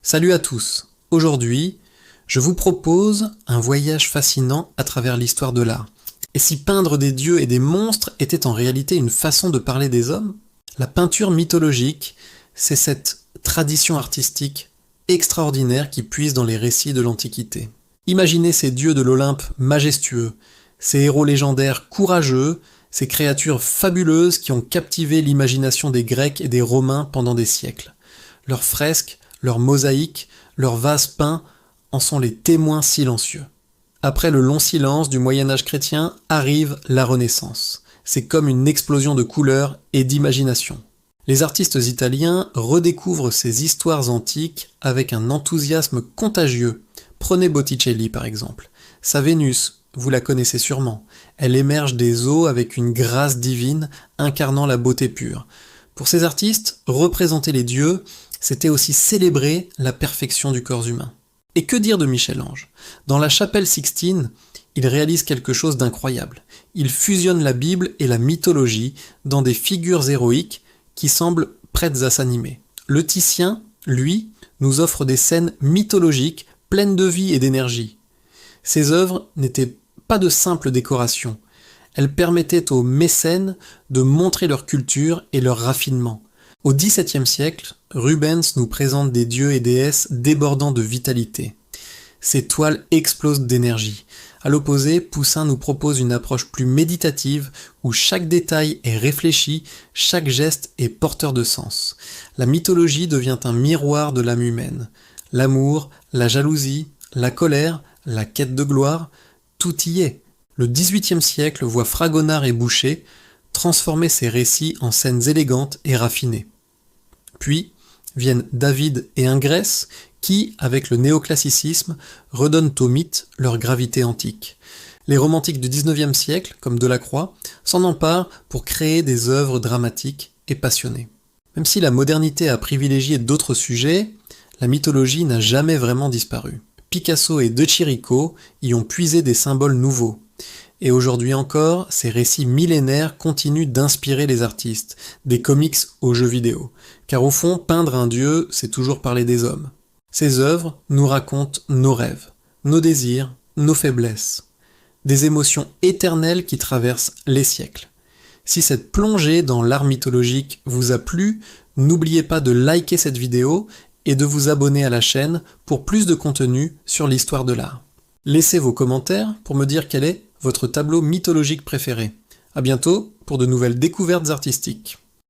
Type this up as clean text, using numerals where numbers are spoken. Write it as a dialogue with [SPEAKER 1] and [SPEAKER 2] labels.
[SPEAKER 1] Salut à tous. Aujourd'hui, je vous propose un voyage fascinant à travers l'histoire de l'art. Et si peindre des dieux et des monstres était en réalité une façon de parler des hommes? La peinture mythologique, c'est cette tradition artistique extraordinaire qui puise dans les récits de l'Antiquité. Imaginez ces dieux de l'Olympe majestueux, ces héros légendaires courageux, ces créatures fabuleuses qui ont captivé l'imagination des Grecs et des Romains pendant des siècles. Leurs fresques, leurs mosaïques, leurs vases peints en sont les témoins silencieux. Après le long silence du Moyen-Âge chrétien arrive la Renaissance. C'est comme une explosion de couleurs et d'imagination. Les artistes italiens redécouvrent ces histoires antiques avec un enthousiasme contagieux. Prenez Botticelli par exemple. Sa Vénus, vous la connaissez sûrement. Elle émerge des eaux avec une grâce divine incarnant la beauté pure. Pour ces artistes, représenter les dieux, c'était aussi célébrer la perfection du corps humain. Et que dire de Michel-Ange? Dans la chapelle Sixtine, il réalise quelque chose d'incroyable. Il fusionne la Bible et la mythologie dans des figures héroïques qui semblent prêtes à s'animer. Le Titien, lui, nous offre des scènes mythologiques pleines de vie et d'énergie. Ces œuvres n'étaient pas de simples décorations. Elles permettaient aux mécènes de montrer leur culture et leur raffinement. Au XVIIe siècle, Rubens nous présente des dieux et déesses débordant de vitalité. Ces toiles explosent d'énergie. À l'opposé, Poussin nous propose une approche plus méditative où chaque détail est réfléchi, chaque geste est porteur de sens. La mythologie devient un miroir de l'âme humaine. L'amour, la jalousie, la colère, la quête de gloire, tout y est. Le XVIIIe siècle voit Fragonard et Boucher transformer ces récits en scènes élégantes et raffinées. Puis viennent David et Ingresse qui, avec le néoclassicisme, redonnent aux mythes leur gravité antique. Les romantiques du XIXe siècle, comme Delacroix, s'en emparent pour créer des œuvres dramatiques et passionnées. Même si la modernité a privilégié d'autres sujets, la mythologie n'a jamais vraiment disparu. Picasso et De Chirico y ont puisé des symboles nouveaux. Et aujourd'hui encore, ces récits millénaires continuent d'inspirer les artistes, des comics aux jeux vidéo. Car au fond, peindre un dieu, c'est toujours parler des hommes. Ces œuvres nous racontent nos rêves, nos désirs, nos faiblesses. Des émotions éternelles qui traversent les siècles. Si cette plongée dans l'art mythologique vous a plu, n'oubliez pas de liker cette vidéo et de vous abonner à la chaîne pour plus de contenu sur l'histoire de l'art. Laissez vos commentaires pour me dire quel est votre tableau mythologique préféré. À bientôt pour de nouvelles découvertes artistiques.